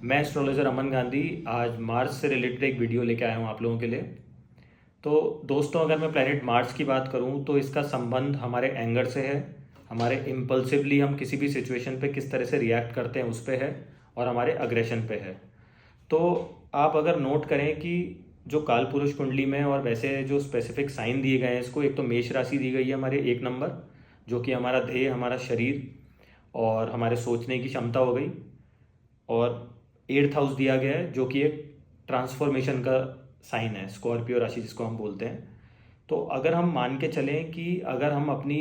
मैं एस्ट्रोलॉजर अमन गांधी आज मार्स से रिलेटेड एक वीडियो लेके आया हूँ आप लोगों के लिए। तो दोस्तों, अगर मैं प्लैनेट मार्स की बात करूँ तो इसका संबंध हमारे एंगर से है, हमारे इम्पल्सिवली हम किसी भी सिचुएशन पे किस तरह से रिएक्ट करते हैं उस पे है, और हमारे अग्रेशन पे है। तो आप अगर नोट करें कि जो काल पुरुष कुंडली में और वैसे जो स्पेसिफिक साइन दिए गए हैं इसको, एक तो मेष राशि दी गई है हमारे 1 नंबर, जो कि हमारा ध्येय, हमारा शरीर और हमारे सोचने की क्षमता हो गई। और 8th हाउस दिया गया है जो कि एक ट्रांसफॉर्मेशन का साइन है, स्कॉर्पियो राशि जिसको हम बोलते हैं। तो अगर हम मान के चलें कि अगर हम अपनी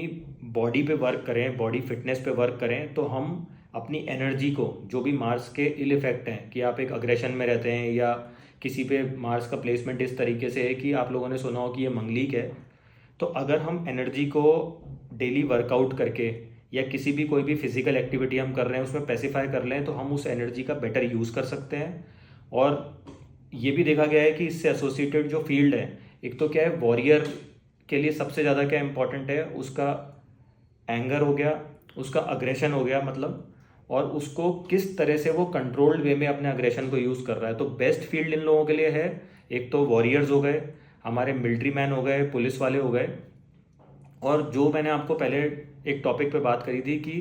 बॉडी पे वर्क करें, बॉडी फिटनेस पे वर्क करें, तो हम अपनी एनर्जी को, जो भी मार्स के इल इफेक्ट हैं कि आप एक अग्रेशन में रहते हैं या किसी पे मार्स का प्लेसमेंट इस तरीके से है कि आप लोगों ने सुना हो कि ये मंगलिक है, तो अगर हम एनर्जी को डेली वर्कआउट करके या किसी भी कोई भी फिजिकल एक्टिविटी हम कर रहे हैं उसमें पैसिफाई कर लें तो हम उस एनर्जी का बेटर यूज़ कर सकते हैं। और ये भी देखा गया है कि इससे एसोसिएटेड जो फील्ड है, एक तो क्या है, वॉरियर के लिए सबसे ज़्यादा क्या इंपॉर्टेंट है, उसका एंगर हो गया, उसका अग्रेशन हो गया मतलब, और उसको किस तरह से वो कंट्रोल्ड वे में अपने अग्रेशन को यूज़ कर रहा है। तो बेस्ट फील्ड इन लोगों के लिए है, एक तो वॉरियर्स हो गए, हमारे मिलिट्री मैन हो गए, पुलिस वाले हो गए। और जो मैंने आपको पहले एक टॉपिक पे बात करी थी कि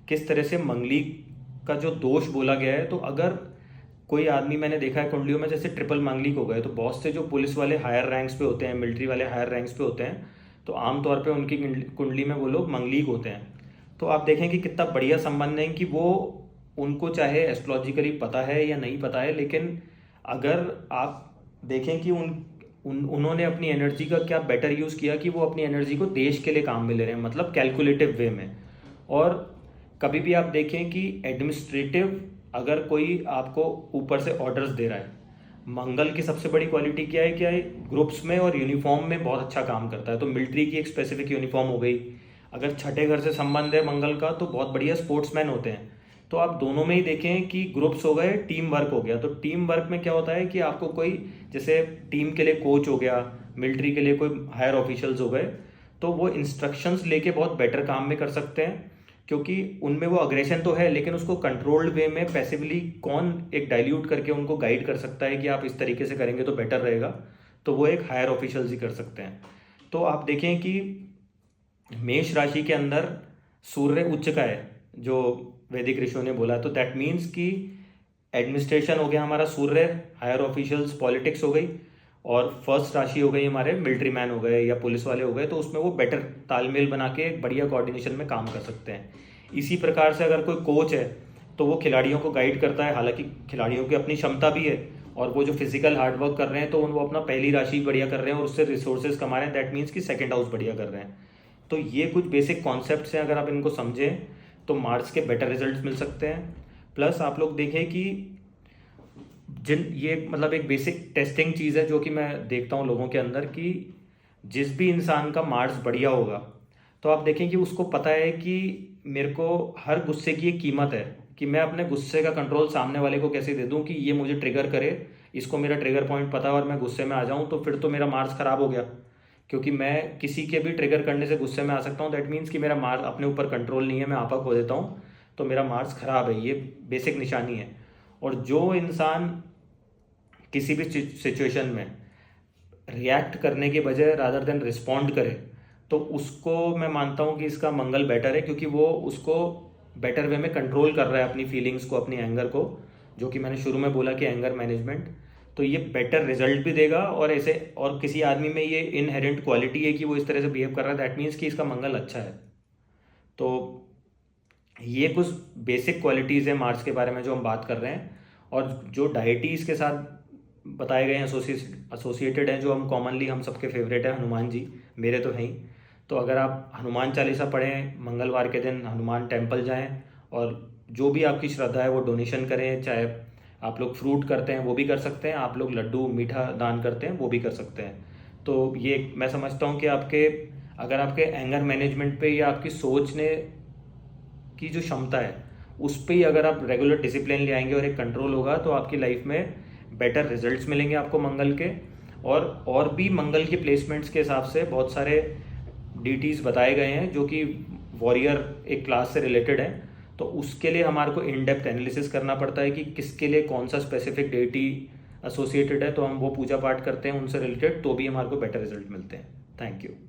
किस तरह से मंगलिक का जो दोष बोला गया है, तो अगर कोई आदमी, मैंने देखा है कुंडलियों में जैसे ट्रिपल मंगलिक हो गए, तो बहुत से जो पुलिस वाले हायर रैंक्स पे होते हैं, मिलिट्री वाले हायर रैंक्स पे होते हैं, तो आमतौर पे उनकी कुंडली में वो लोग मंगलिक होते हैं। तो आप देखें कि कितना बढ़िया संबंध है कि वो, उनको चाहे एस्ट्रोलॉजिकली पता है या नहीं पता है, लेकिन अगर आप देखें कि उन्होंने अपनी एनर्जी का क्या बेटर यूज़ किया कि वो अपनी एनर्जी को देश के लिए काम में ले रहे हैं, मतलब कैलकुलेटिव वे में। और कभी भी आप देखें कि एडमिनिस्ट्रेटिव, अगर कोई आपको ऊपर से ऑर्डर्स दे रहा है, मंगल की सबसे बड़ी क्वालिटी क्या है, ग्रुप्स में और यूनिफॉर्म में बहुत अच्छा काम करता है। तो मिलिट्री की एक स्पेसिफिक यूनिफॉर्म हो गई। अगर छठे घर से संबंध है मंगल का तो बहुत बढ़िया स्पोर्ट्समैन होते हैं। तो आप दोनों में ही देखें कि ग्रुप्स हो गए, टीम वर्क हो गया। तो टीम वर्क में क्या होता है कि आपको कोई, जैसे टीम के लिए कोच हो गया, मिलिट्री के लिए कोई हायर ऑफिशियल्स हो गए, तो वो इंस्ट्रक्शंस लेके बहुत बेटर काम में कर सकते हैं, क्योंकि उनमें वो अग्रेशन तो है लेकिन उसको कंट्रोल्ड वे में पैसिवली कौन एक डाइल्यूट करके उनको गाइड कर सकता है कि आप इस तरीके से करेंगे तो बेटर रहेगा, तो वो एक हायर ऑफिशियल्स ही कर सकते हैं। तो आप देखें कि मेष राशि के अंदर सूर्य उच्च का है, जो वैदिक ऋषियों ने बोला, तो दैट मीन्स कि एडमिनिस्ट्रेशन हो गया हमारा सूर्य, हायर ऑफिशियल्स, पॉलिटिक्स हो गई, और फर्स्ट राशि हो गई हमारे मिलिट्री मैन हो गए या पुलिस वाले हो गए, तो उसमें वो बेटर तालमेल बना के एक बढ़िया कोऑर्डिनेशन में काम कर सकते हैं। इसी प्रकार से अगर कोई कोच है तो वो खिलाड़ियों को गाइड करता है, हालांकि खिलाड़ियों की अपनी क्षमता भी है, और वो जो फिजिकल हार्डवर्क कर रहे हैं तो वो अपना पहली राशि बढ़िया कर रहे हैं और उससे रिसोर्सेज कमा रहे हैं, दैट मीन्स कि सेकेंड हाउस बढ़िया कर रहे हैं। तो ये कुछ बेसिक कॉन्सेप्ट्स हैं, अगर आप इनको समझें तो मार्स के बेटर रिजल्ट्स मिल सकते हैं। प्लस आप लोग देखें कि जिन, ये मतलब एक बेसिक टेस्टिंग चीज़ है जो कि मैं देखता हूँ लोगों के अंदर, कि जिस भी इंसान का मार्स बढ़िया होगा तो आप देखें कि उसको पता है कि मेरे को हर गुस्से की एक कीमत है, कि मैं अपने गुस्से का कंट्रोल सामने वाले को कैसे दे दूं कि ये मुझे ट्रिगर करे, इसको मेरा ट्रिगर पॉइंट पता है और मैं गुस्से में आ जाऊं तो फिर तो मेरा मार्स खराब हो गया। क्योंकि मैं किसी के भी ट्रिगर करने से गुस्से में आ सकता हूँ, दैट मीन्स कि मेरा मार्स अपने ऊपर कंट्रोल नहीं है, मैं आपा खो देता हूँ, तो मेरा मार्स खराब है। ये बेसिक निशानी है। और जो इंसान किसी भी सिचुएशन में रिएक्ट करने के बजाय रादर देन रिस्पॉन्ड करे, तो उसको मैं मानता हूँ कि इसका मंगल बेटर है, क्योंकि वो उसको बेटर वे में कंट्रोल कर रहा है अपनी फीलिंग्स को, अपनी एंगर को, जो कि मैंने शुरू में बोला कि एंगर मैनेजमेंट। तो ये बेटर रिजल्ट भी देगा, और ऐसे, और किसी आदमी में ये इनहेरेंट क्वालिटी है कि वो इस तरह से बिहेव कर रहा है, दैट मीन्स कि इसका मंगल अच्छा है। तो ये कुछ बेसिक क्वालिटीज़ है मार्स के बारे में जो हम बात कर रहे हैं। और जो डाइटीज़ के साथ बताए गए हैं, एसोसिएटेड हैं, जो हम कॉमनली, हम सबके फेवरेट है हनुमान जी, मेरे तो हैं ही। तो अगर आप हनुमान चालीसा पढ़ें, मंगलवार के दिन हनुमान टेम्पल जाएं, और जो भी आपकी श्रद्धा है वो डोनेशन करें, चाहे आप लोग फ्रूट करते हैं वो भी कर सकते हैं, आप लोग लड्डू मीठा दान करते हैं वो भी कर सकते हैं। तो ये मैं समझता हूँ कि आपके, अगर आपके एंगर मैनेजमेंट पे या आपकी सोचने की जो क्षमता है उस पर ही अगर आप रेगुलर डिसिप्लिन ले आएंगे और एक कंट्रोल होगा, तो आपकी लाइफ में बेटर रिजल्ट्स मिलेंगे आपको मंगल के। और भी मंगल के प्लेसमेंट्स के हिसाब से बहुत सारे डीटीज बताए गए हैं जो कि वॉरियर एक क्लास से रिलेटेड हैं। तो उसके लिए हमारे को इन डेप्थ एनालिसिस करना पड़ता है कि किसके लिए कौन सा स्पेसिफिक डेटी एसोसिएटेड है, तो हम वो पूजा पाठ करते हैं उनसे रिलेटेड, तो भी हमारे को बेटर रिजल्ट मिलते हैं। Thank you.